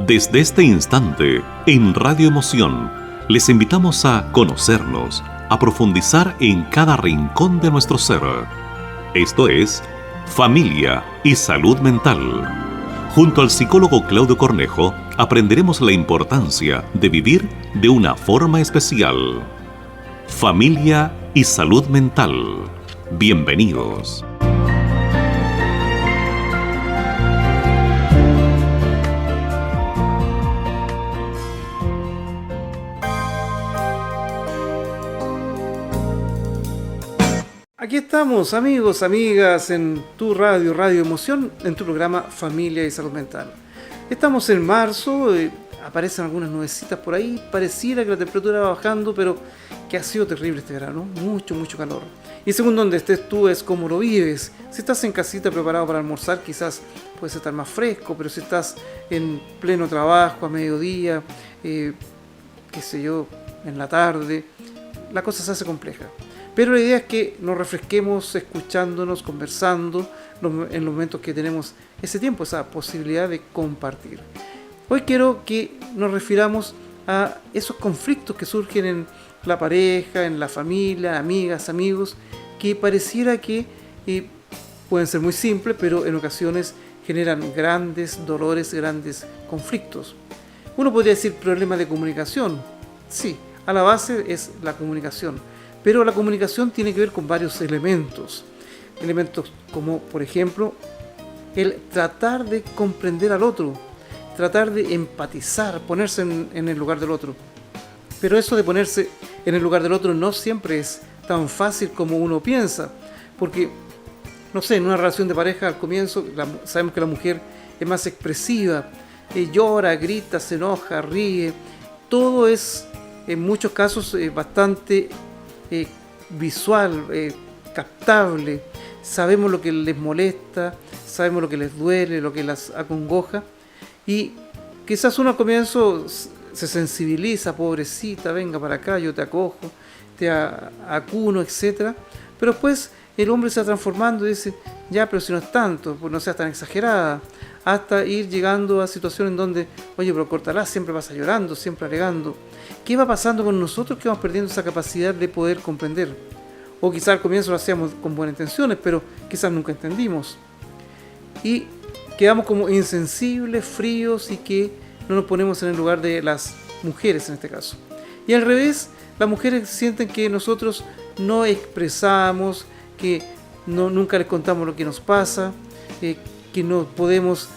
Desde este instante, en Radio Emoción, les invitamos a conocernos, a profundizar en cada rincón de nuestro ser. Esto es Familia y Salud Mental. Junto al psicólogo Claudio Cornejo, aprenderemos la importancia de vivir de una forma especial. Familia y Salud Mental. Bienvenidos. Aquí estamos, amigos, amigas, en tu radio, Radio Emoción, en tu programa Familia y Salud Mental. Estamos en marzo, aparecen algunas nubecitas por ahí, pareciera que la temperatura va bajando, pero que ha sido terrible este verano, mucho calor. Y según donde estés tú es como lo vives. Si estás en casita preparado para almorzar, quizás puedes estar más fresco, pero si estás en pleno trabajo, a mediodía, qué sé yo, en la tarde, la cosa se hace compleja. Pero la idea es que nos refresquemos escuchándonos, conversando en los momentos que tenemos ese tiempo, esa posibilidad de compartir. Hoy quiero que nos refiramos a esos conflictos que surgen en la pareja, en la familia, amigas, amigos, que pareciera que pueden ser muy simples, pero en ocasiones generan grandes dolores, grandes conflictos. Uno podría decir problemas de comunicación. Sí, a la base es la comunicación. Pero la comunicación tiene que ver con varios elementos. Elementos como, por ejemplo, el tratar de comprender al otro, tratar de empatizar, ponerse en el lugar del otro. Pero eso de ponerse en el lugar del otro no siempre es tan fácil como uno piensa. Porque, no sé, en una relación de pareja al comienzo sabemos que la mujer es más expresiva, llora, grita, se enoja, ríe. Todo es, en muchos casos, bastante visual, captable. Sabemos lo que les molesta, sabemos lo que les duele, lo que las acongoja, y quizás uno al comienzo se sensibiliza, pobrecita, venga para acá, yo te acojo, te acuno, etc. Pero después el hombre se va transformando y dice, ya, pero si no es tanto, pues no seas tan exagerada, hasta ir llegando a situaciones en donde, oye, pero córtala, siempre pasa llorando, siempre alegando. ¿Qué va pasando con nosotros que vamos perdiendo esa capacidad de poder comprender? O quizás al comienzo lo hacíamos con buenas intenciones, pero quizás nunca entendimos. Y quedamos como insensibles, fríos, y que no nos ponemos en el lugar de las mujeres en este caso. Y al revés, las mujeres sienten que nosotros no expresamos, que nunca les contamos lo que nos pasa, que no podemos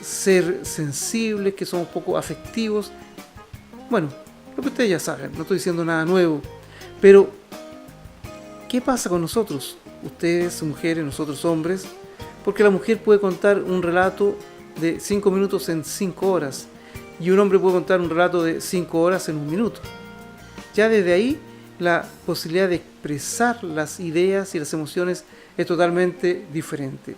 ser sensibles, que somos poco afectivos. Bueno, lo que ustedes ya saben, no estoy diciendo nada nuevo, pero ¿qué pasa con nosotros? Ustedes, mujeres, nosotros, hombres, porque la mujer puede contar un relato de 5 minutos en 5 horas y un hombre puede contar un relato de 5 horas en 1 minuto. Ya desde ahí, la posibilidad de expresar las ideas y las emociones es totalmente diferente.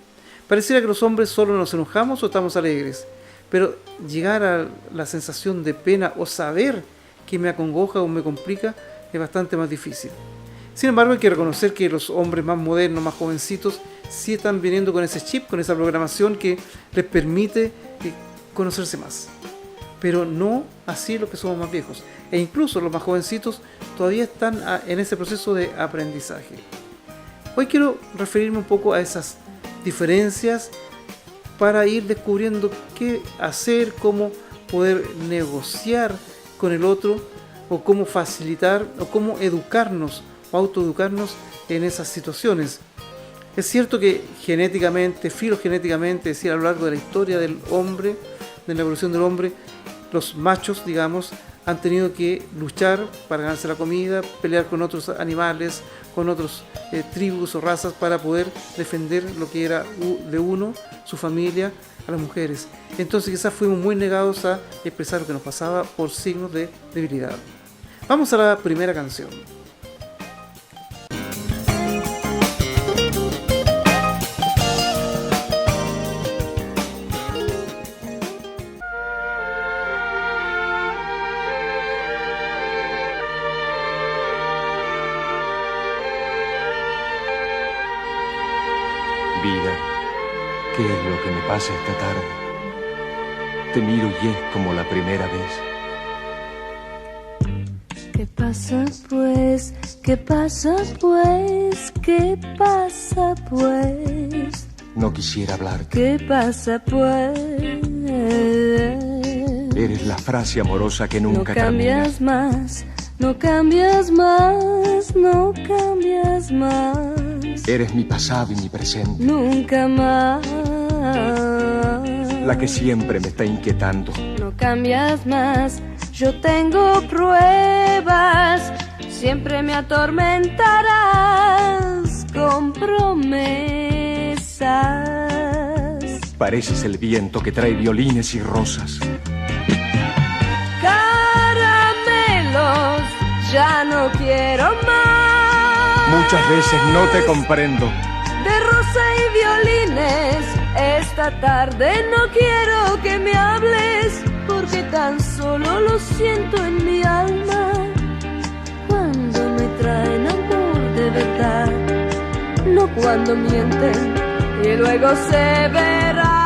Pareciera que los hombres solo nos enojamos o estamos alegres, pero llegar a la sensación de pena o saber que me acongoja o me complica es bastante más difícil. Sin embargo, hay que reconocer que los hombres más modernos, más jovencitos, sí están viniendo con ese chip, con esa programación que les permite conocerse más. Pero no así los que somos más viejos. E incluso los más jovencitos todavía están en ese proceso de aprendizaje. Hoy quiero referirme un poco a esas diferencias para ir descubriendo qué hacer, cómo poder negociar con el otro, o cómo facilitar, o cómo educarnos o autoeducarnos en esas situaciones. Es cierto que genéticamente, filogenéticamente, es decir, a lo largo de la historia del hombre, de la evolución del hombre, los machos, digamos, han tenido que luchar para ganarse la comida, pelear con otros animales, con otras tribus o razas para poder defender lo que era de uno, su familia, a las mujeres. Entonces quizás fuimos muy negados a expresar lo que nos pasaba por signos de debilidad. Vamos a la primera canción. Vida, ¿qué es lo que me pasa esta tarde? Te miro y es como la primera vez. ¿Qué pasa pues? ¿Qué pasa pues? ¿Qué pasa pues? No quisiera hablarte. ¿Qué pasa pues? Eres la frase amorosa que No nunca cambias termina. más, no cambias más, no cambias más. Eres mi pasado y mi presente. Nunca más. La que siempre me está inquietando. No cambias más, yo tengo pruebas. Siempre me atormentarás con promesas. Pareces el viento que trae violines y rosas. Caramelos, ya no quiero más. Muchas veces no te comprendo. De rosa y violines, esta tarde no quiero que me hables, porque tan solo lo siento en mi alma. Cuando me traen amor de verdad, no cuando mienten y luego se verá.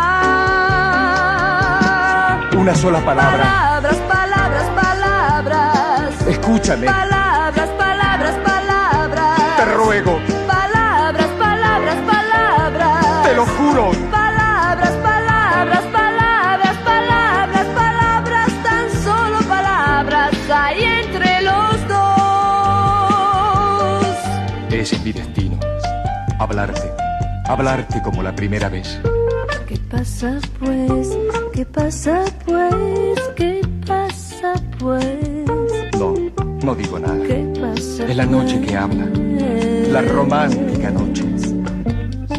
Una sola palabra. Palabras, palabras, palabras. Escúchame. Palabras, palabras, palabras. Te ruego. Palabras, palabras, palabras. Te lo juro. Palabras, palabras, palabras, palabras, palabras, tan solo palabras hay entre los dos. Ese es mi destino. Hablarte como la primera vez. ¿Qué pasa pues? ¿Qué pasa pues? ¿Qué pasa pues? No digo nada. ¿Qué pasa? Es la noche que habla. La romántica noche.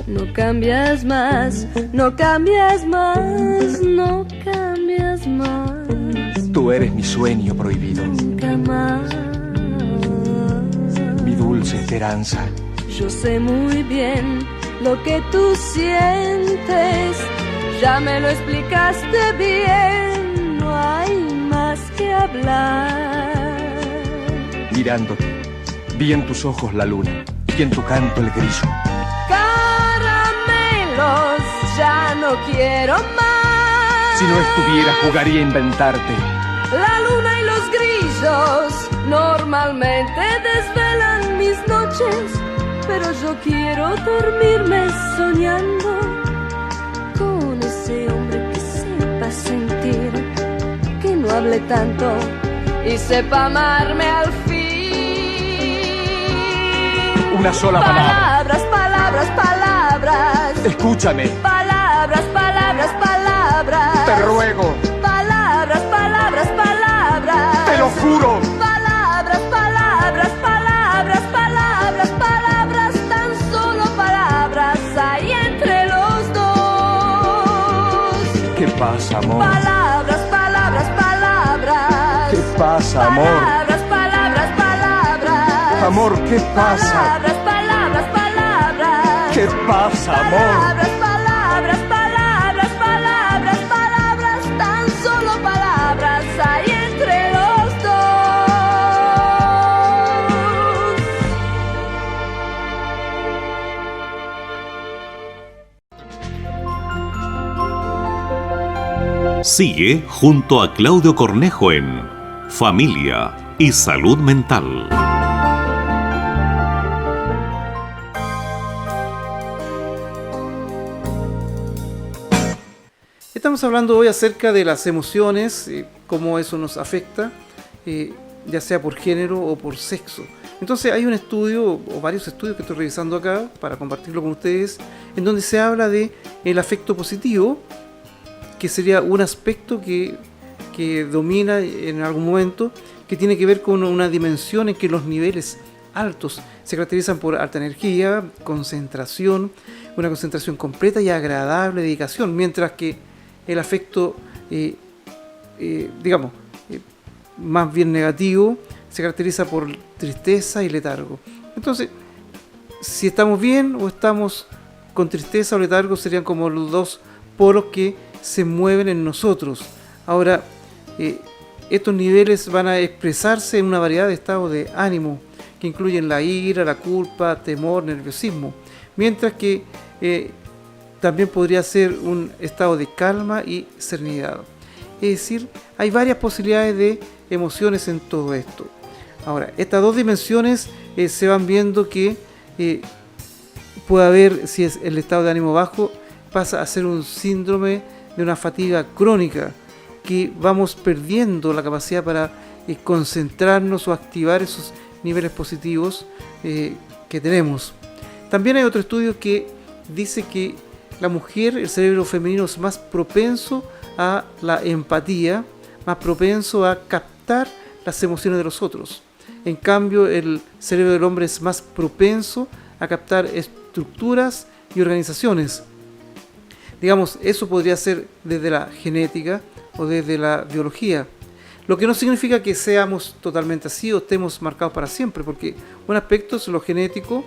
No cambias más, no cambias más, no cambias más. Tú eres mi sueño prohibido. Nunca más. Mi dulce esperanza. Yo sé muy bien lo que tú sientes. Ya me lo explicaste bien. No hay más que hablar. Mirándote, vi en tus ojos la luna y en tu canto el grillo. Caramelos, ya no quiero más. Si no estuviera, jugaría a inventarte. La luna y los grillos normalmente desvelan mis noches, pero yo quiero dormirme soñando con ese hombre que sepa sentir, que no hable tanto y sepa amarme al fin. Una sola palabra. Palabras, palabras, palabras. Escúchame. Palabras, palabras, palabras. Te ruego. Palabras, palabras, palabras. Te lo juro. Palabras, palabras, palabras, palabras, palabras, tan solo palabras hay entre los dos. ¿Qué pasa, amor? Palabras, palabras, palabras. ¿Qué pasa, amor? Palabras, palabras, palabras. Amor, ¿qué pasa? Palabras, palabras, palabras. ¿Qué pasa, amor? Palabras, palabras, palabras, palabras, palabras, tan solo palabras hay entre los dos. Sigue junto a Claudio Cornejo en Familia y Salud Mental. Estamos hablando hoy acerca de las emociones, cómo eso nos afecta, ya sea por género o por sexo. Entonces hay un estudio, o varios estudios que estoy revisando acá para compartirlo con ustedes, en donde se habla de el afecto positivo, que sería un aspecto que domina en algún momento, que tiene que ver con una dimensión en que los niveles altos se caracterizan por alta energía, concentración, una concentración completa y agradable, dedicación, mientras que el afecto, más bien negativo, se caracteriza por tristeza y letargo. Entonces, si estamos bien o estamos con tristeza o letargo, serían como los dos polos que se mueven en nosotros. Ahora, estos niveles van a expresarse en una variedad de estados de ánimo, que incluyen la ira, la culpa, temor, nerviosismo, mientras que también podría ser un estado de calma y serenidad. Es decir, hay varias posibilidades de emociones en todo esto. Ahora, estas dos dimensiones se van viendo que puede haber, si es el estado de ánimo bajo, pasa a ser un síndrome de una fatiga crónica, que vamos perdiendo la capacidad para concentrarnos o activar esos niveles positivos que tenemos. También hay otro estudio que dice que la mujer, el cerebro femenino, es más propenso a la empatía, más propenso a captar las emociones de los otros. En cambio, el cerebro del hombre es más propenso a captar estructuras y organizaciones. Digamos, eso podría ser desde la genética o desde la biología. Lo que no significa que seamos totalmente así o estemos marcados para siempre, porque un aspecto es lo genético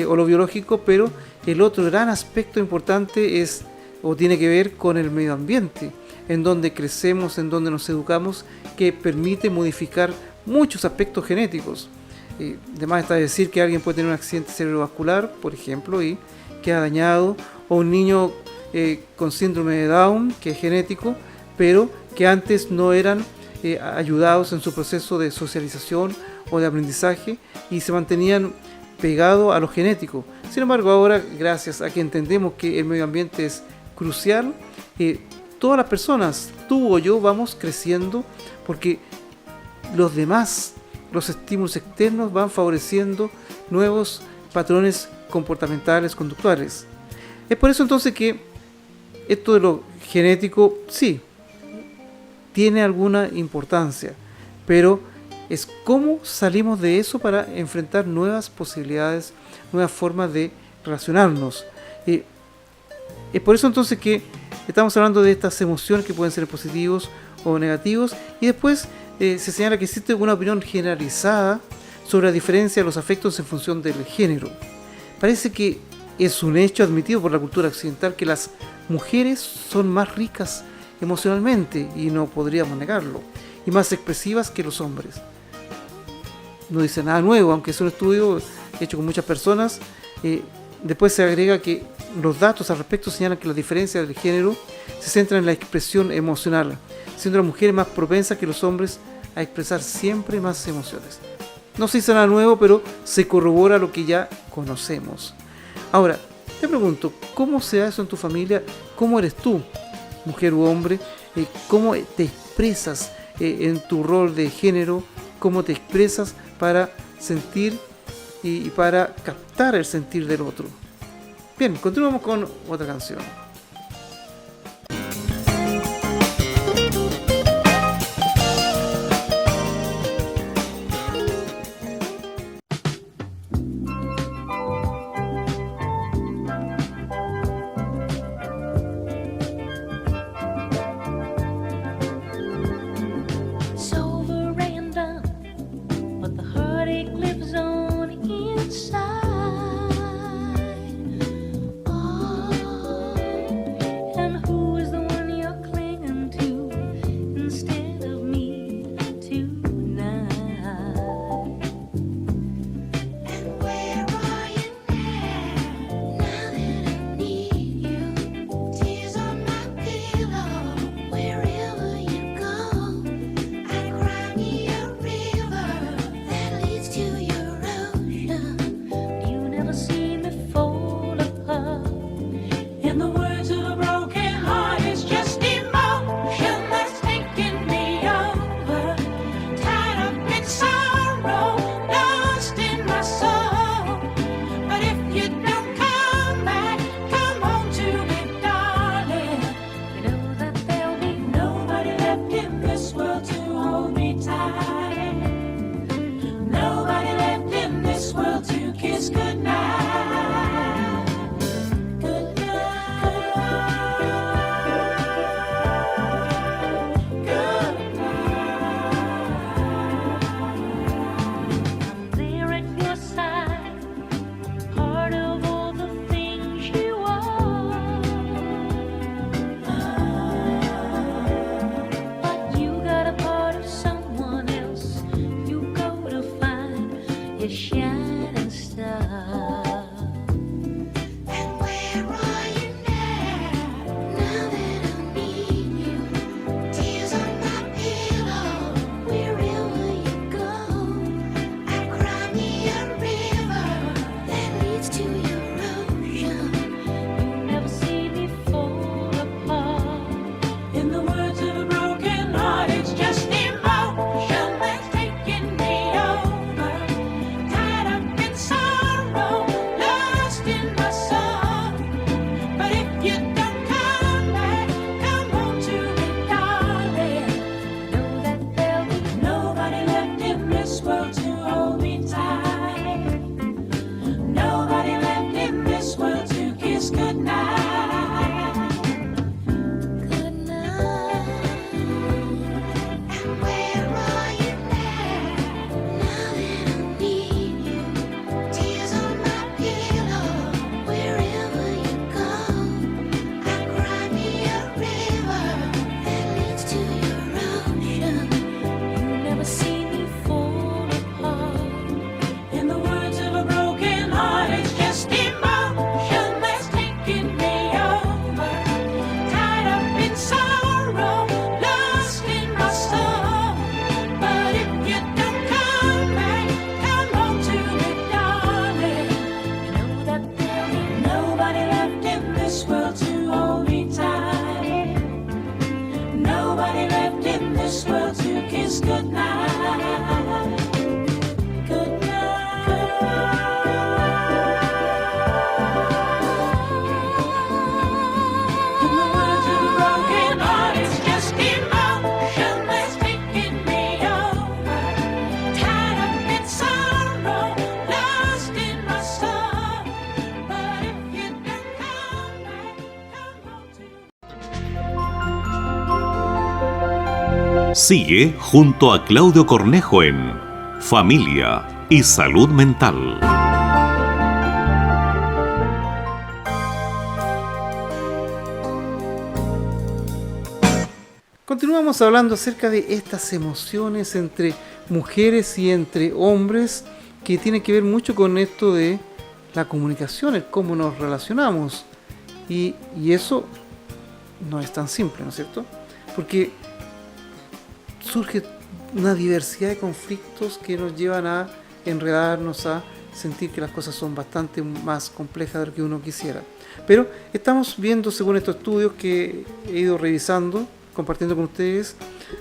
o lo biológico, pero el otro gran aspecto importante es o tiene que ver con el medio ambiente, en donde crecemos, en donde nos educamos, que permite modificar muchos aspectos genéticos. Además está decir que alguien puede tener un accidente cerebrovascular, por ejemplo, y queda dañado, o un niño con síndrome de Down, que es genético, pero que antes no eran ayudados en su proceso de socialización o de aprendizaje y se mantenían pegados a lo genético. Sin embargo, ahora, gracias a que entendemos que el medio ambiente es crucial, todas las personas, tú o yo, vamos creciendo porque los demás, los estímulos externos van favoreciendo nuevos patrones comportamentales, conductuales. Es por eso entonces que esto de lo genético, sí, tiene alguna importancia, pero es cómo salimos de eso para enfrentar nuevas posibilidades, nuevas formas de relacionarnos. Es por eso entonces que estamos hablando de estas emociones que pueden ser positivos o negativos, y después se señala que existe una opinión generalizada sobre la diferencia de los afectos en función del género. Parece que es un hecho admitido por la cultura occidental que las mujeres son más ricas emocionalmente, y no podríamos negarlo, y más expresivas que los hombres. No dice nada nuevo, aunque es un estudio hecho con muchas personas. Después se agrega que los datos al respecto señalan que las diferencias del género se centran en la expresión emocional, siendo las mujeres más propensas que los hombres a expresar siempre más emociones. No se dice nada nuevo, pero se corrobora lo que ya conocemos. Ahora, te pregunto, ¿cómo se da eso en tu familia? ¿Cómo eres tú, mujer u hombre? ¿Cómo te expresas en tu rol de género? ¿Cómo te expresas para sentir y para captar el sentir del otro? Bien, continuamos con otra canción. Inside, oh. Sigue junto a Claudio Cornejo en Familia y Salud Mental. Continuamos hablando acerca de estas emociones entre mujeres y entre hombres, que tiene que ver mucho con esto de la comunicación, el cómo nos relacionamos. Y eso no es tan simple, ¿no es cierto? Porque surge una diversidad de conflictos que nos llevan a enredarnos, a sentir que las cosas son bastante más complejas de lo que uno quisiera. Pero estamos viendo, según estos estudios que he ido revisando, compartiendo con ustedes,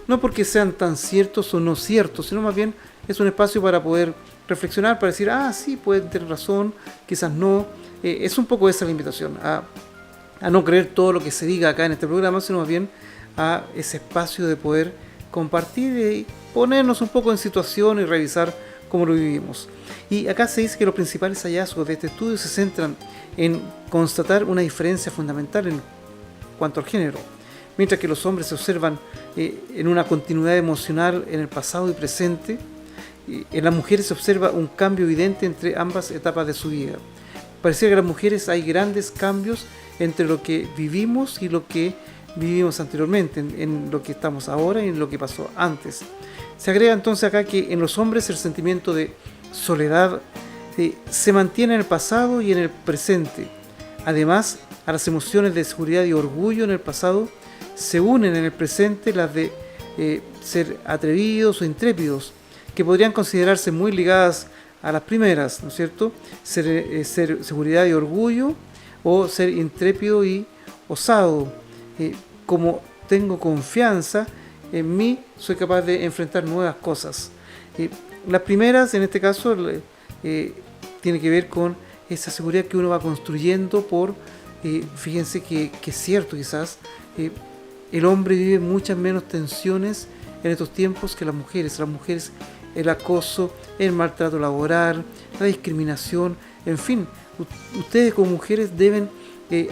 no porque sean tan ciertos o no ciertos, sino más bien es un espacio para poder reflexionar, para decir, sí, pueden tener razón, quizás no. Es un poco esa la invitación, a no creer todo lo que se diga acá en este programa, sino más bien a ese espacio de poder compartir y ponernos un poco en situación y revisar cómo lo vivimos. Y acá se dice que los principales hallazgos de este estudio se centran en constatar una diferencia fundamental en cuanto al género. Mientras que los hombres se observan en una continuidad emocional en el pasado y presente, en las mujeres se observa un cambio evidente entre ambas etapas de su vida. Pareciera que en las mujeres hay grandes cambios entre lo que vivimos y lo que vivimos anteriormente, en lo que estamos ahora y en lo que pasó antes. Se agrega entonces acá que en los hombres el sentimiento de soledad se mantiene en el pasado y en el presente. Además, a las emociones de seguridad y orgullo en el pasado se unen en el presente las de ser atrevidos o intrépidos, que podrían considerarse muy ligadas a las primeras, ¿no es cierto? Ser seguridad y orgullo, o ser intrépido y osado. Como tengo confianza en mí, soy capaz de enfrentar nuevas cosas. Las primeras, en este caso, tiene que ver con esa seguridad que uno va construyendo por, fíjense que es cierto quizás, el hombre vive muchas menos tensiones en estos tiempos que las mujeres. Las mujeres, el acoso, el maltrato laboral, la discriminación, en fin, ustedes como mujeres deben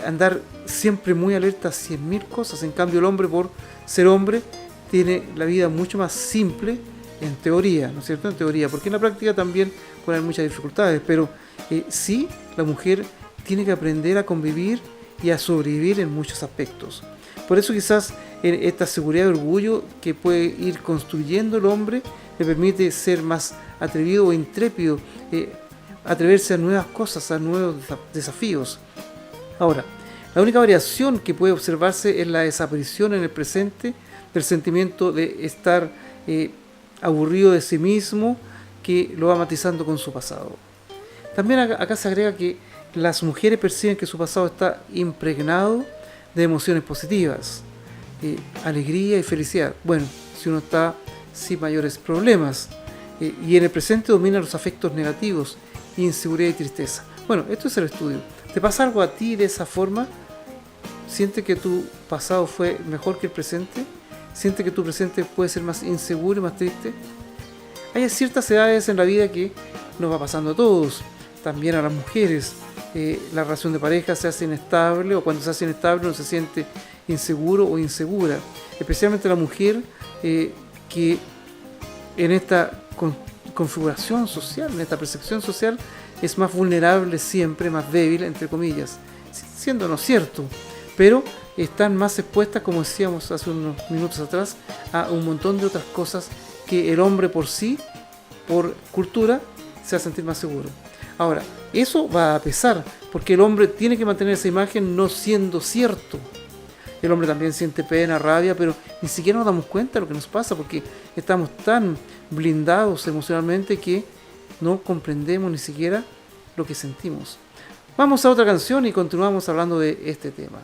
andar siempre muy alertas a 100.000 cosas. En cambio el hombre, por ser hombre, tiene la vida mucho más simple en teoría, ¿no es cierto? En teoría, porque en la práctica también puede haber muchas dificultades, pero sí, la mujer tiene que aprender a convivir y a sobrevivir en muchos aspectos. Por eso quizás esta seguridad y orgullo que puede ir construyendo el hombre le permite ser más atrevido o intrépido, atreverse a nuevas cosas, a nuevos desafíos. Ahora, la única variación que puede observarse es la desaparición en el presente del sentimiento de estar aburrido de sí mismo, que lo va matizando con su pasado. También acá se agrega que las mujeres perciben que su pasado está impregnado de emociones positivas, alegría y felicidad. Bueno, si uno está sin mayores problemas. Y en el presente dominan los afectos negativos, inseguridad y tristeza. Bueno, esto es el estudio. ¿Te pasa algo a ti de esa forma? ¿Sientes que tu pasado fue mejor que el presente? ¿Sientes que tu presente puede ser más inseguro y más triste? Hay ciertas edades en la vida que nos va pasando a todos, también a las mujeres. La relación de pareja se hace inestable, o cuando se hace inestable uno se siente inseguro o insegura. Especialmente la mujer que en esta configuración social, en esta percepción social, es más vulnerable siempre, más débil, entre comillas, siendo no cierto, pero están más expuestas, como decíamos hace unos minutos atrás, a un montón de otras cosas que el hombre por sí, por cultura, se va a sentir más seguro. Ahora, eso va a pesar, porque el hombre tiene que mantener esa imagen no siendo cierto. El hombre también siente pena, rabia, pero ni siquiera nos damos cuenta de lo que nos pasa, porque estamos tan blindados emocionalmente que no comprendemos ni siquiera lo que sentimos. Vamos a otra canción y continuamos hablando de este tema.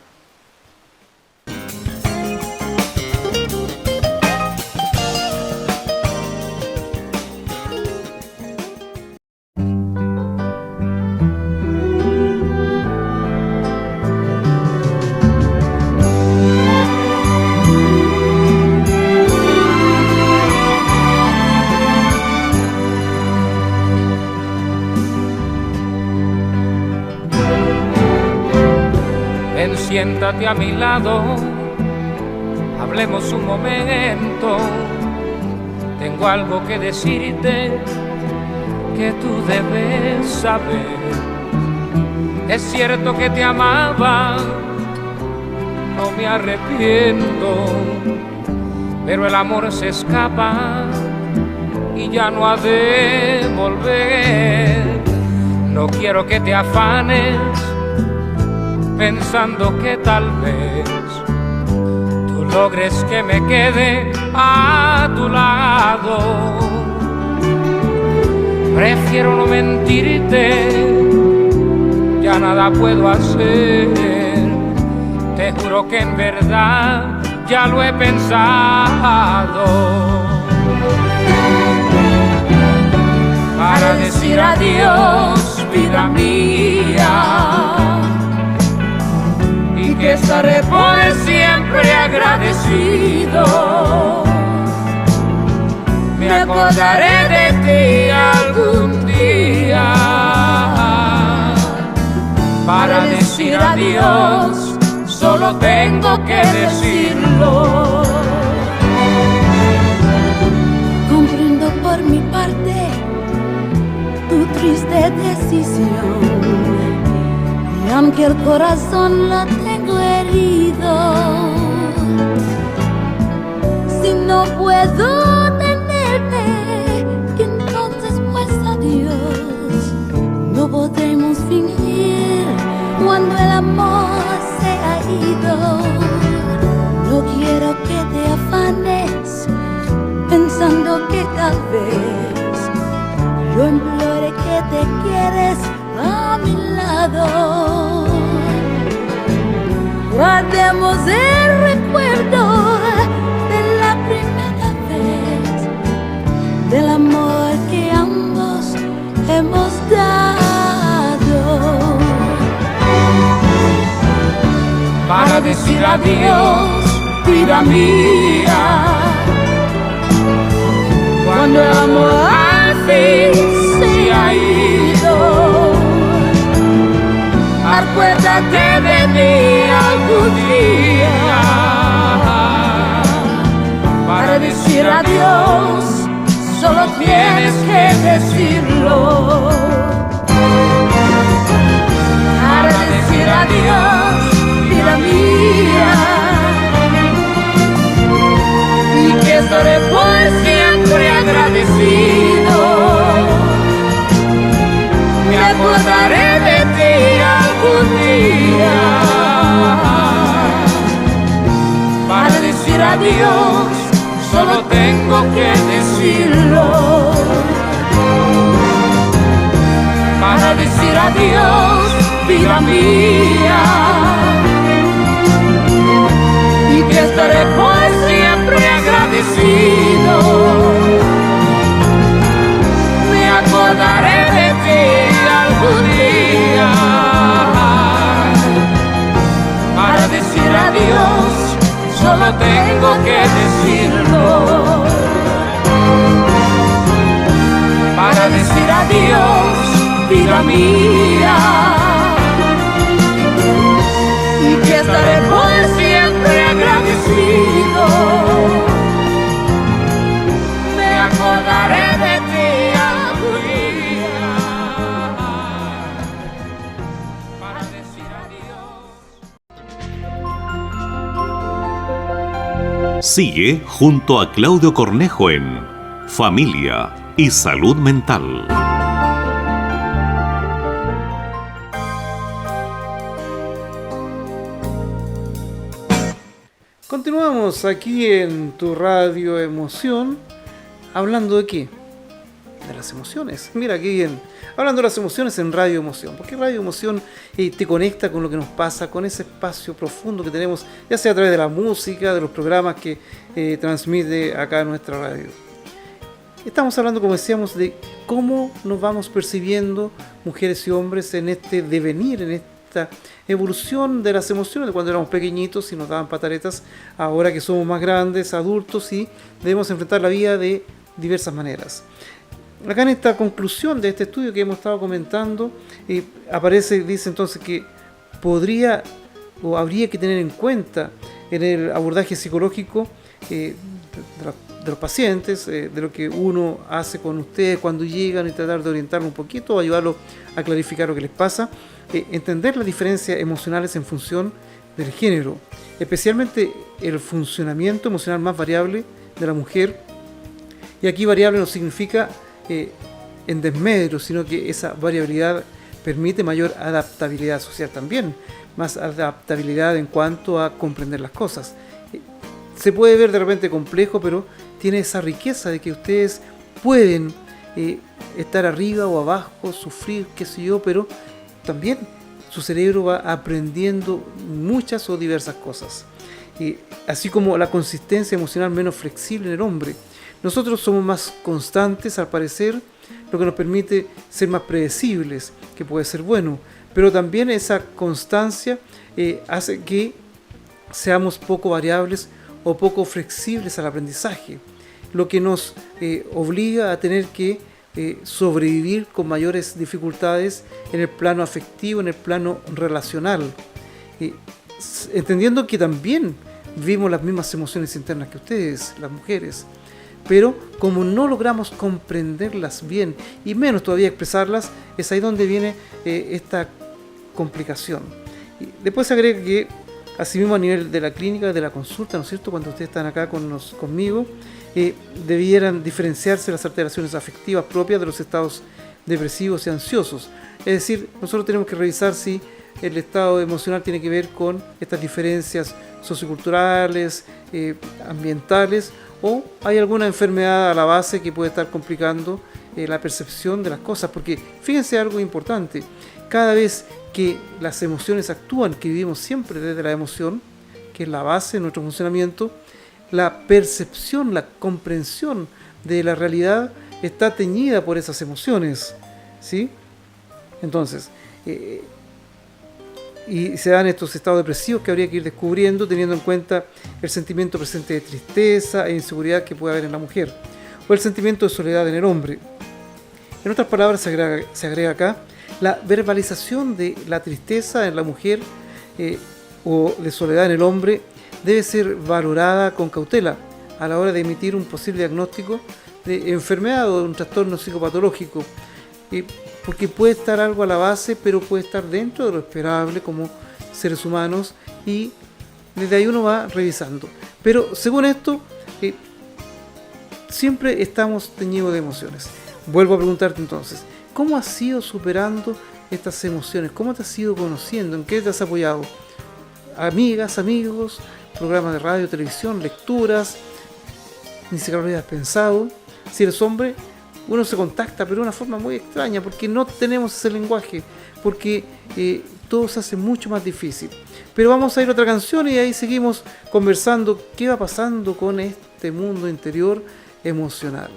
Siéntate a mi lado, hablemos un momento. Tengo algo que decirte que tú debes saber. Es cierto que te amaba, no me arrepiento, pero el amor se escapa y ya no ha de volver. No quiero que te afanes pensando que tal vez tú logres que me quede a tu lado. Prefiero no mentirte, ya nada puedo hacer. Te juro que en verdad ya lo he pensado. Para decir adiós, vida mía, que estaré por siempre agradecido. Me acordaré de ti algún día. Para decir adiós, solo tengo que decirlo. Comprendo por mi parte tu triste decisión, y aunque el corazón lo tengo herido, si no puedo tenerte, entonces pues adiós. No podemos fingir cuando el amor se ha ido. No quiero que te afanes pensando que tal vez yo implore que te quieres a mi lado. Guardemos el recuerdo de la primera vez, del amor que ambos hemos dado. Para decir adiós, vida mía, cuando el amor al fin se ha ido, acuérdate de mí algún día. Para decir adiós, solo tienes que decirlo. Para decir adiós, vida mía, y que estaré por siempre agradecido. Me acordaré de ti algún día. Para decir adiós, solo tengo que decirlo. Para decir adiós, vida mía, y que estaré por siempre agradecido. Me acordaré de ti algún día. Para decir solo tengo que decirlo para decir adiós, vida mía, y que estaré por siempre agradecido. Me acordaré de ti algún día para decir adiós. Sigue junto a Claudio Cornejo en Familia y Salud Mental. Continuamos aquí en tu Radio Emoción, hablando de qué? De las emociones. Mira qué bien. Hablando de las emociones en Radio Emoción, porque Radio Emoción te conecta con lo que nos pasa, con ese espacio profundo que tenemos, ya sea a través de la música, de los programas que transmite acá nuestra radio. Estamos hablando, como decíamos, de cómo nos vamos percibiendo mujeres y hombres en este devenir, en esta evolución de las emociones, de cuando éramos pequeñitos y nos daban pataletas, ahora que somos más grandes, adultos, y debemos enfrentar la vida de diversas maneras. Acá en esta conclusión de este estudio que hemos estado comentando, aparece, dice entonces que podría o habría que tener en cuenta en el abordaje psicológico de los pacientes, de lo que uno hace con ustedes cuando llegan, y tratar de orientarlo un poquito, ayudarlos a clarificar lo que les pasa, entender las diferencias emocionales en función del género, especialmente el funcionamiento emocional más variable de la mujer. Y aquí variable no significa en desmedro, sino que esa variabilidad permite mayor adaptabilidad social también, más adaptabilidad en cuanto a comprender las cosas. Se puede ver de repente complejo, pero tiene esa riqueza de que ustedes pueden estar arriba o abajo, sufrir, qué sé yo, pero también su cerebro va aprendiendo muchas o diversas cosas. Así como la consistencia emocional menos flexible en el hombre. Nosotros somos más constantes, al parecer, lo que nos permite ser más predecibles, que puede ser bueno, pero también esa constancia hace que seamos poco variables o poco flexibles al aprendizaje, lo que nos obliga a tener que sobrevivir con mayores dificultades en el plano afectivo, en el plano relacional, entendiendo que también vivimos las mismas emociones internas que ustedes, las mujeres, pero como no logramos comprenderlas bien y menos todavía expresarlas, es ahí donde viene esta complicación. Y después se agrega que asimismo a nivel de la clínica, de la consulta, ¿no es cierto?, cuando ustedes están acá conmigo, debieran diferenciarse las alteraciones afectivas propias de los estados depresivos y ansiosos. Es decir, nosotros tenemos que revisar si el estado emocional tiene que ver con estas diferencias socioculturales, ambientales, o hay alguna enfermedad a la base que puede estar complicando la percepción de las cosas. Porque fíjense algo importante, cada vez que las emociones actúan, que vivimos siempre desde la emoción, que es la base de nuestro funcionamiento, la percepción, la comprensión de la realidad está teñida por esas emociones, ¿sí? Entonces, y se dan estos estados depresivos que habría que ir descubriendo, teniendo en cuenta el sentimiento presente de tristeza e inseguridad que puede haber en la mujer, o el sentimiento de soledad en el hombre. En otras palabras, se agrega acá la verbalización de la tristeza en la mujer o de soledad en el hombre debe ser valorada con cautela a la hora de emitir un posible diagnóstico de enfermedad o de un trastorno psicopatológico, porque puede estar algo a la base, pero puede estar dentro de lo esperable como seres humanos, y desde ahí uno va revisando. Pero según esto, siempre estamos teñidos de emociones. Vuelvo a preguntarte entonces, ¿cómo has ido superando estas emociones? ¿Cómo te has ido conociendo? ¿En qué te has apoyado? Amigas, amigos, programas de radio, televisión, lecturas, ni siquiera lo habías pensado. Si eres hombre, uno se contacta, pero de una forma muy extraña, porque no tenemos ese lenguaje, porque todo se hace mucho más difícil. Pero vamos a ir a otra canción y ahí seguimos conversando qué va pasando con este mundo interior emocional.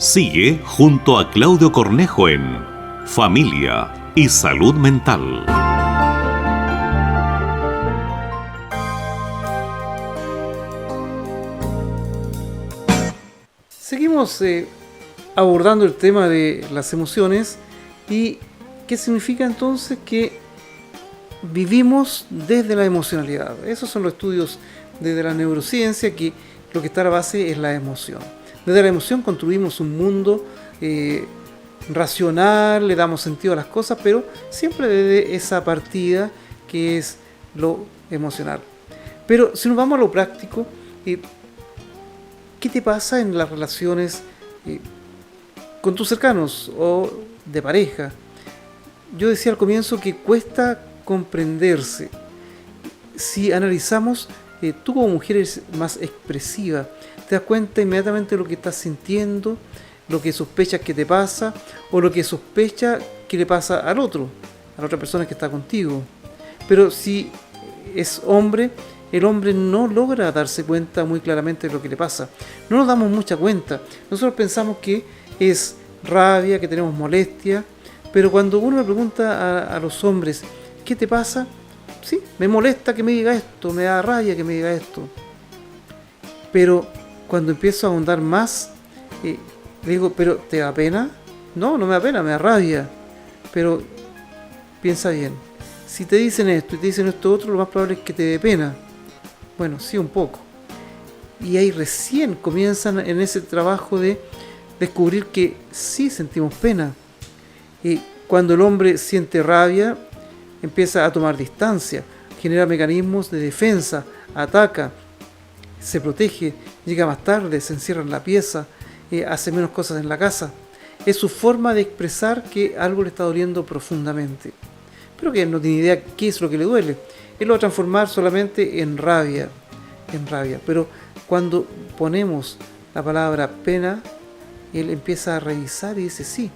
Sigue junto a Claudio Cornejo en Familia y Salud Mental. Seguimos abordando el tema de las emociones y qué significa entonces que vivimos desde la emocionalidad. Esos son los estudios desde la neurociencia, que lo que está a la base es la emoción. Desde la emoción construimos un mundo racional, le damos sentido a las cosas, pero siempre desde esa partida que es lo emocional. Pero si nos vamos a lo práctico, ¿qué te pasa en las relaciones con tus cercanos o de pareja? Yo decía al comienzo que cuesta comprenderse. Si analizamos, tú como mujer eres más expresiva, te das cuenta inmediatamente de lo que estás sintiendo, lo que sospechas que te pasa o lo que sospechas que le pasa al otro, a la otra persona que está contigo. Pero si es hombre, el hombre no logra darse cuenta muy claramente de lo que le pasa. No nos damos mucha cuenta. Nosotros pensamos que es rabia, que tenemos molestia, pero cuando uno le pregunta a los hombres, ¿qué te pasa? Sí, me molesta que me diga esto, me da rabia que me diga esto. Pero cuando empiezo a ahondar más, le digo, ¿pero te da pena? No, no me da pena, me da rabia. Pero piensa bien, si te dicen esto y te dicen esto otro, lo más probable es que te dé pena. Bueno, sí, un poco. Y ahí recién comienzan en ese trabajo de descubrir que sí sentimos pena. Y cuando el hombre siente rabia, empieza a tomar distancia, genera mecanismos de defensa, ataca, se protege, llega más tarde, se encierra en la pieza, hace menos cosas en la casa. Es su forma de expresar que algo le está doliendo profundamente. Pero que él no tiene idea qué es lo que le duele. Él lo va a transformar solamente en rabia. Pero cuando ponemos la palabra pena, él empieza a revisar y dice sí.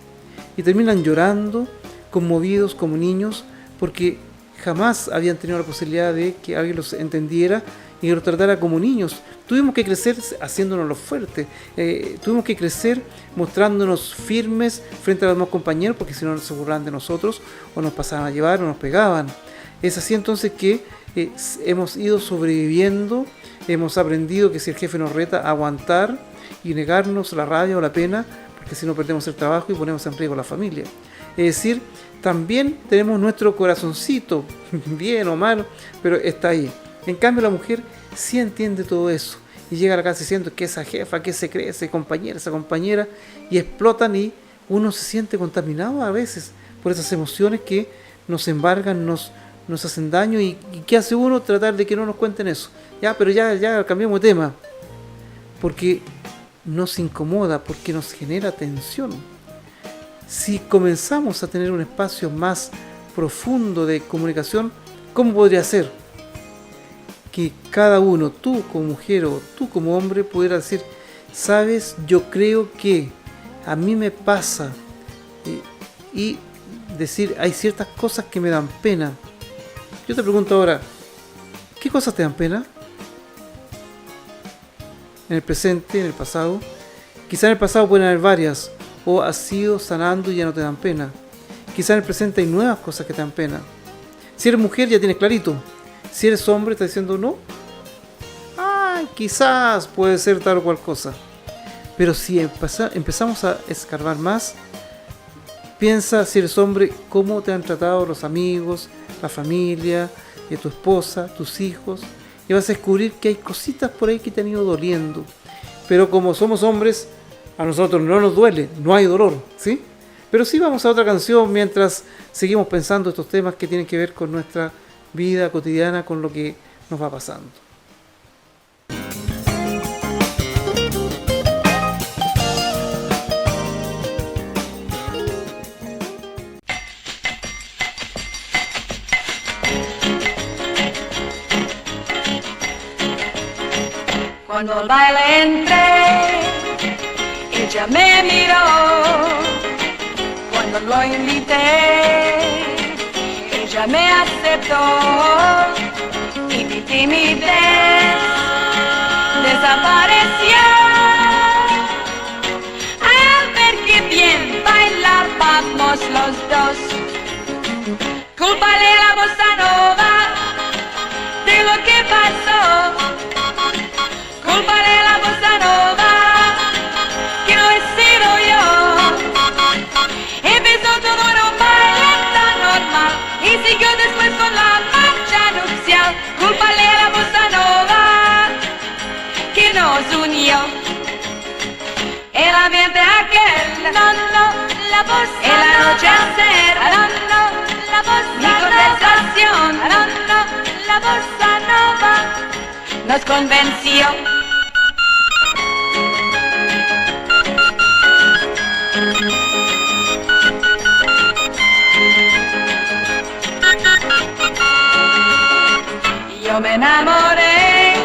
Y terminan llorando, conmovidos como niños, porque jamás habían tenido la posibilidad de que alguien los entendiera y que los tratara como niños. Tuvimos que crecer haciéndonos los fuertes, tuvimos que crecer mostrándonos firmes frente a los demás compañeros, porque si no se burlaban de nosotros, o nos pasaban a llevar, o nos pegaban. Es así entonces que hemos ido sobreviviendo, hemos aprendido que si el jefe nos reta, a aguantar y negarnos la rabia o la pena, porque si no perdemos el trabajo y ponemos en riesgo la familia. Es decir, también tenemos nuestro corazoncito, bien o mal, pero está ahí. En cambio la mujer sí entiende todo eso y llega a la casa diciendo que esa jefa, que se cree, esa compañera, y explotan y uno se siente contaminado a veces por esas emociones que nos embargan, nos hacen daño. ¿Y qué hace uno? Tratar de que no nos cuenten eso. Pero ya cambiamos de tema, porque nos incomoda, porque nos genera tensión. Si comenzamos a tener un espacio más profundo de comunicación, ¿cómo podría ser? Que cada uno, tú como mujer o tú como hombre, pudiera decir, sabes, yo creo que a mí me pasa, y decir, hay ciertas cosas que me dan pena. Yo te pregunto ahora, ¿qué cosas te dan pena? En el presente, en el pasado. Quizá en el pasado pueden haber varias, o has ido sanando y ya no te dan pena. Quizá en el presente hay nuevas cosas que te dan pena. Si eres mujer ya tienes clarito. Si eres hombre estás diciendo no. Quizás puede ser tal o cual cosa. Pero si empezamos a escarbar más, piensa, si eres hombre, cómo te han tratado los amigos, la familia, tu esposa, tus hijos, y vas a descubrir que hay cositas por ahí que te han ido doliendo. Pero como somos hombres, a nosotros no nos duele, no hay dolor, ¿sí? Pero sí, vamos a otra canción mientras seguimos pensando estos temas que tienen que ver con nuestra vida cotidiana, con lo que nos va pasando. Cuando al baile entré, ella me miró. Cuando lo invité, ella me aceptó. Y mi timidez desapareció. Al escapamos los dos. Cúlpale a la bossa nova de lo que pasó. Cúlpale a la bossa nova que no he sido yo. Empezó todo en un baile tan normal y siguió después con la marcha nupcial. Cúlpale a la bossa nova que nos unió. El ambiente aquel, no, la bossa el anochecer, no, la bossa mi conversación, no, la bossa nova nos convenció. Yo me enamoré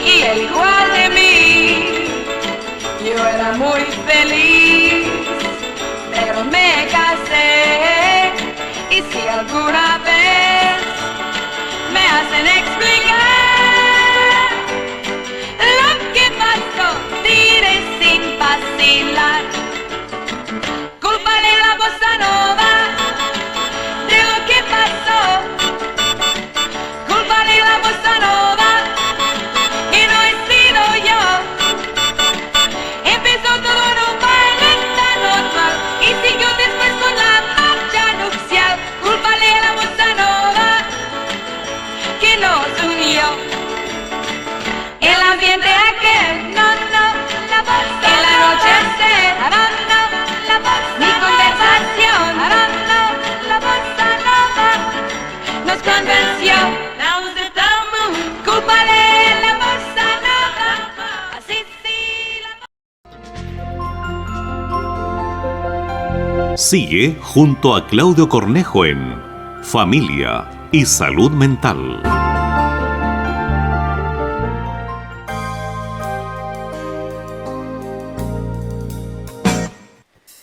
y él igual de mí. Yo era muy feliz, pero me casé. Y si alguna vez me hacen explicar lo que pasó, diré sin vacilar. Cúlpale a la bossa nova de lo que pasó. Cúlpale a la bossa nova que no he sido yo. Empezó todo en un baile tan normal y siguió después con la marcha nupcial. Cúlpale a la bossa nova que nos unió. El ambiente aquel, no, la bossa el anochecer, no, la bossa mi conversación, no, la bossa nova nos convenció. Now's the time moon. Cúlpale a la bossa nova, así sí la. Sigue junto a Claudio Cornejo en Familia y Salud Mental.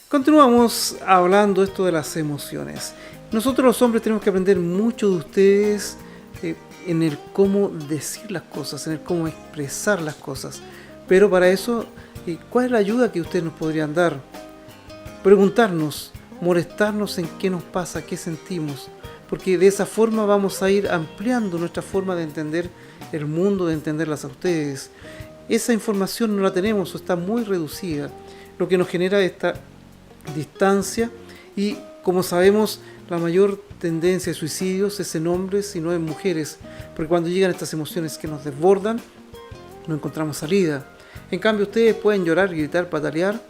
Continuamos hablando esto de las emociones. Nosotros los hombres tenemos que aprender mucho de ustedes en el cómo decir las cosas, en el cómo expresar las cosas. Pero para eso, ¿cuál es la ayuda que ustedes nos podrían dar? Preguntarnos, molestarnos en qué nos pasa, qué sentimos. Porque de esa forma vamos a ir ampliando nuestra forma de entender el mundo, de entenderlas a ustedes. Esa información no la tenemos o está muy reducida, lo que nos genera esta distancia y, como sabemos, la mayor tendencia de suicidios es en hombres y no en mujeres, porque cuando llegan estas emociones que nos desbordan, no encontramos salida. En cambio, ustedes pueden llorar, gritar, patalear,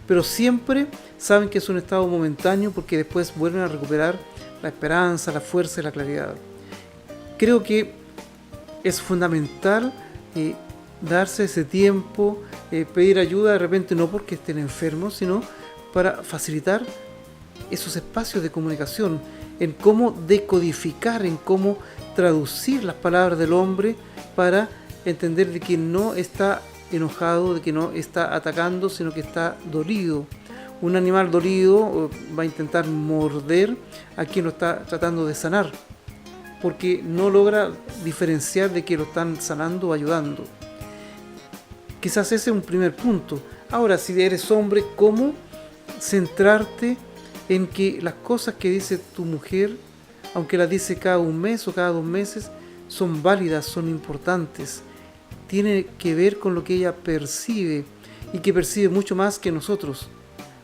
pero siempre saben que es un estado momentáneo porque después vuelven a recuperar la esperanza, la fuerza y la claridad. Creo que es fundamental darse ese tiempo, pedir ayuda de repente no porque estén enfermos, sino para facilitar esos espacios de comunicación, en cómo decodificar, en cómo traducir las palabras del hombre para entender de que no está enojado, de que no está atacando, sino que está dolido. Un animal dolido va a intentar morder a quien lo está tratando de sanar, porque no logra diferenciar de que lo están sanando o ayudando. Quizás ese es un primer punto. Ahora, si eres hombre, ¿cómo centrarte en que las cosas que dice tu mujer, aunque las dice cada un mes o cada 2 meses, son válidas, son importantes? Tiene que ver con lo que ella percibe y que percibe mucho más que nosotros.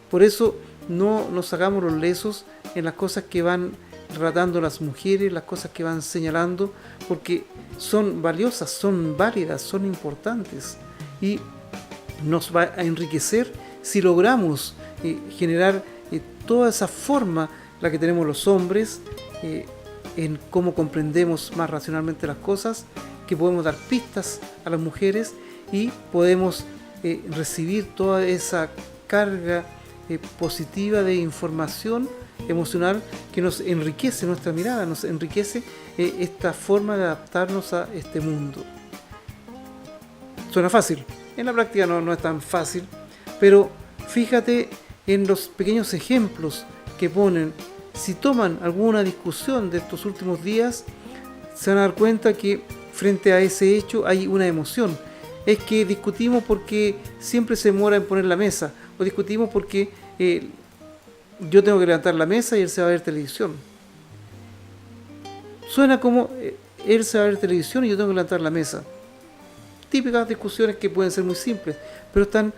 Por eso no nos hagamos los lesos en las cosas que van relatando las mujeres, las cosas que van señalando, porque son valiosas, son válidas, son importantes y nos va a enriquecer si logramos generar toda esa forma, la que tenemos los hombres, en cómo comprendemos más racionalmente las cosas, que podemos dar pistas a las mujeres y podemos recibir toda esa carga positiva de información emocional que nos enriquece nuestra mirada, nos enriquece esta forma de adaptarnos a este mundo. Suena fácil, en la práctica no es tan fácil, pero fíjate en los pequeños ejemplos que ponen. Si toman alguna discusión de estos últimos días, se van a dar cuenta que frente a ese hecho hay una emoción. Es que discutimos porque siempre se demora en poner la mesa, o discutimos porque yo tengo que levantar la mesa y él se va a ver televisión. Suena como él se va a ver televisión y yo tengo que levantar la mesa. Típicas discusiones que pueden ser muy simples, pero están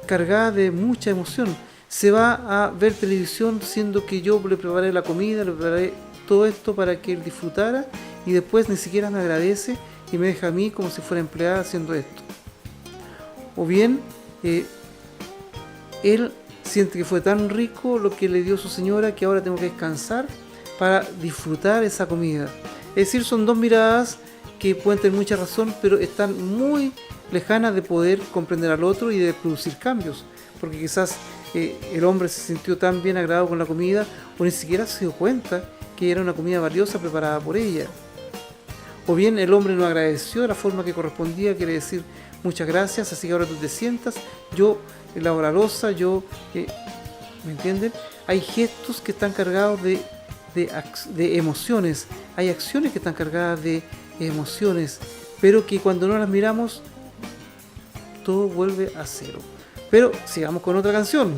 cargadas de mucha emoción. Se va a ver televisión siendo que yo le preparé la comida, le preparé todo esto para que él disfrutara y después ni siquiera me agradece y me deja a mí como si fuera empleada haciendo esto. O bien, él siente que fue tan rico lo que le dio su señora que ahora tengo que descansar para disfrutar esa comida. Es decir, son dos miradas que pueden tener mucha razón, pero están muy lejanas de poder comprender al otro y de producir cambios, porque quizás el hombre se sintió tan bien agradado con la comida o ni siquiera se dio cuenta que era una comida valiosa preparada por ella. O bien el hombre no agradeció de la forma que correspondía, quiere decir muchas gracias, así que ahora tú te sientas, yo lavo la loza, ¿me entienden? Hay gestos que están cargados de emociones, hay acciones que están cargadas de emociones, pero que cuando no las miramos, todo vuelve a cero. Pero sigamos con otra canción.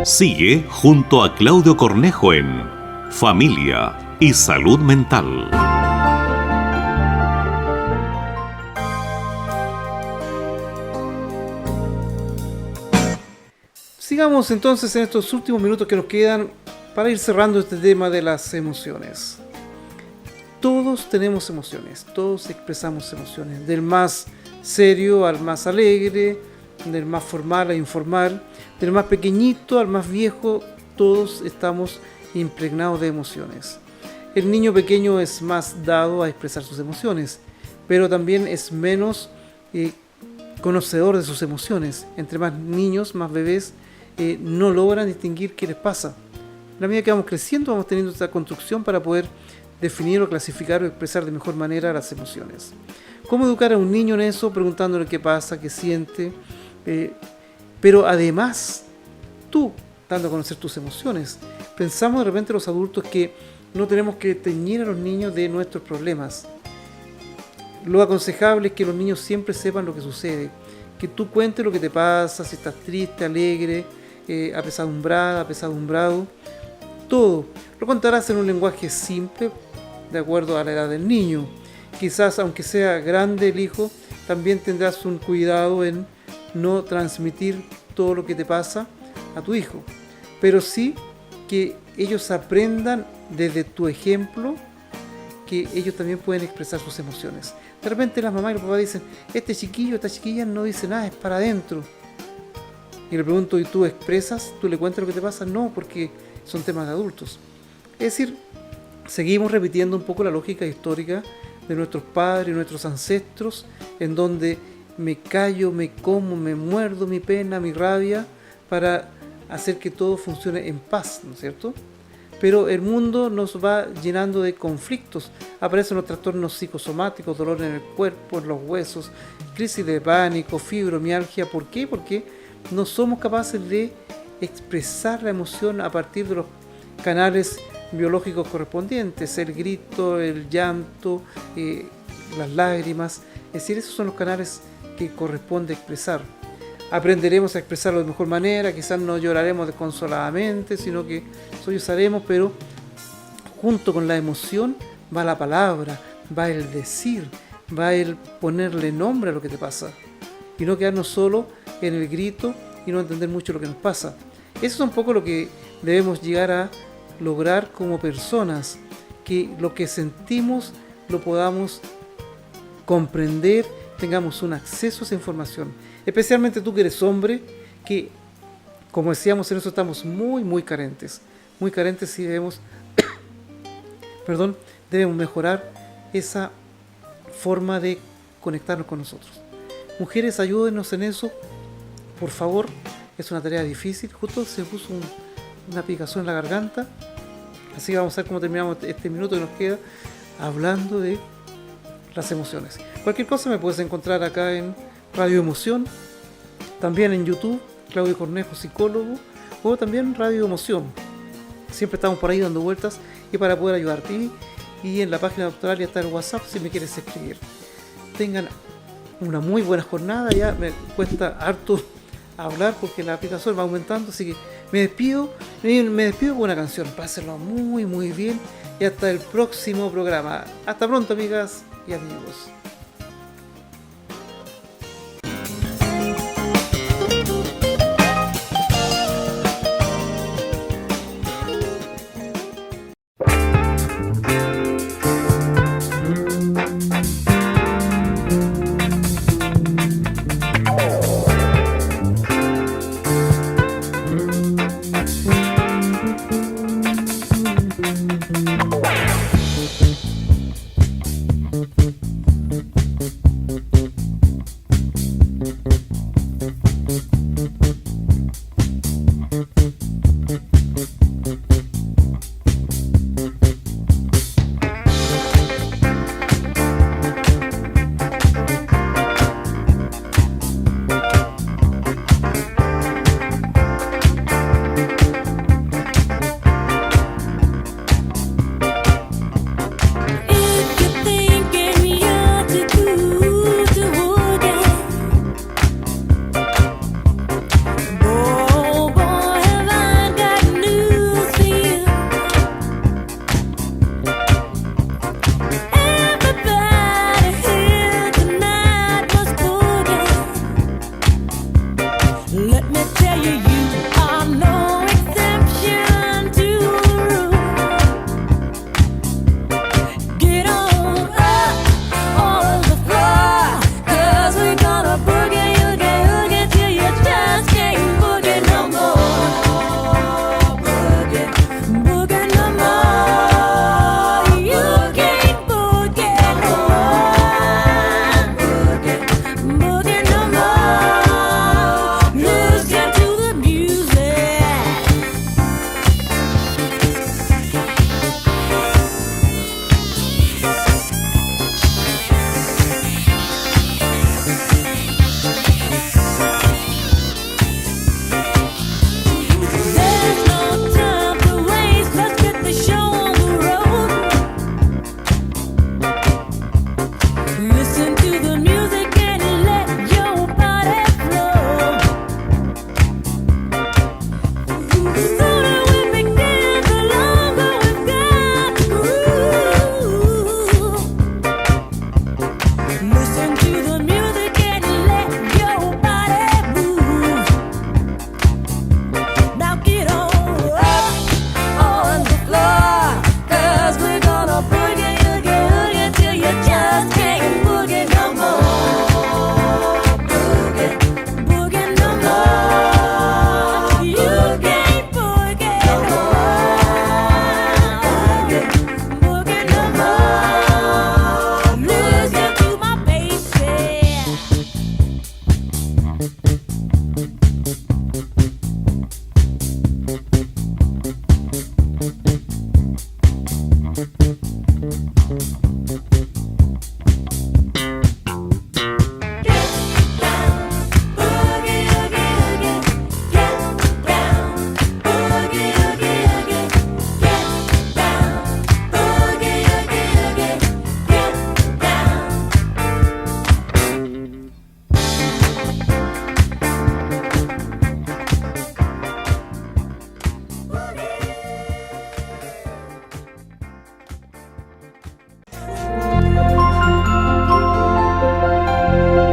Sigue junto a Claudio Cornejo en Familia y Salud Mental. Sigamos entonces en estos últimos minutos que nos quedan para ir cerrando este tema de las emociones. Todos tenemos emociones, todos expresamos emociones, del más serio al más alegre, del más formal al informal, del más pequeñito al más viejo, todos estamos impregnados de emociones. El niño pequeño es más dado a expresar sus emociones, pero también es menos conocedor de sus emociones. Entre más niños, más bebés, no logran distinguir qué les pasa. A la medida que vamos creciendo, vamos teniendo esta construcción para poder definir o clasificar o expresar de mejor manera las emociones. ¿Cómo educar a un niño en eso? Preguntándole qué pasa, qué siente, pero además tú dando a conocer tus emociones. Pensamos de repente los adultos que no tenemos que teñir a los niños de nuestros problemas. Lo aconsejable es que los niños siempre sepan lo que sucede, que tú cuentes lo que te pasa, si estás triste, alegre, apesadumbrada, apesadumbrado, todo. Lo contarás en un lenguaje simple, de acuerdo a la edad del niño. Quizás, aunque sea grande el hijo, también tendrás un cuidado en no transmitir todo lo que te pasa a tu hijo, pero sí que ellos aprendan desde tu ejemplo que ellos también pueden expresar sus emociones. De repente las mamás y los papás dicen, este chiquillo, esta chiquilla no dice nada, es para adentro. Y le pregunto, ¿y tú expresas? ¿Tú le cuentas lo que te pasa? No, porque son temas de adultos. Es decir, seguimos repitiendo un poco la lógica histórica de nuestros padres y nuestros ancestros, en donde me callo, me como, me muerdo mi pena, mi rabia, para hacer que todo funcione en paz, ¿no es cierto? Pero el mundo nos va llenando de conflictos. Aparecen los trastornos psicosomáticos, dolor en el cuerpo, en los huesos, crisis de pánico, fibromialgia. ¿Por qué? Porque no somos capaces de expresar la emoción a partir de los canales biológicos correspondientes, el grito, el llanto, las lágrimas. Es decir, esos son los canales que corresponde expresar. Aprenderemos a expresarlo de mejor manera, quizás no lloraremos desconsoladamente, sino que sollozaremos, pero junto con la emoción va la palabra, va el decir, va el ponerle nombre a lo que te pasa, y no quedarnos solo en el grito y no entender mucho lo que nos pasa. Eso es un poco lo que debemos llegar a lograr como personas, que lo que sentimos lo podamos comprender, tengamos un acceso a esa información. Especialmente tú que eres hombre, que, como decíamos, en eso estamos muy carentes y debemos, debemos mejorar esa forma de conectarnos con nosotros. Mujeres, ayúdenos en eso, por favor, es una tarea difícil. Justo se puso una picazón en la garganta, así que vamos a ver cómo terminamos este minuto que nos queda hablando de las emociones. Cualquier cosa me puedes encontrar acá en Radio Emoción, también en YouTube, Claudio Cornejo, psicólogo, o también Radio Emoción. Siempre estamos por ahí dando vueltas y para poder ayudarte. Y en la página de Doctoralia está el WhatsApp si me quieres escribir. Tengan una muy buena jornada. Ya me cuesta harto hablar porque la aplicación va aumentando, así que me despido con una canción. Pásenlo muy bien y hasta el próximo programa. Hasta pronto, amigas y amigos.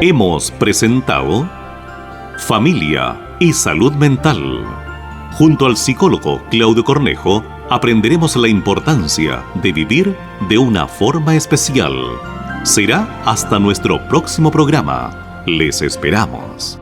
Hemos presentado Familia y Salud Mental. Junto al psicólogo Claudio Cornejo, aprenderemos la importancia de vivir de una forma especial. Será hasta nuestro próximo programa. Les esperamos.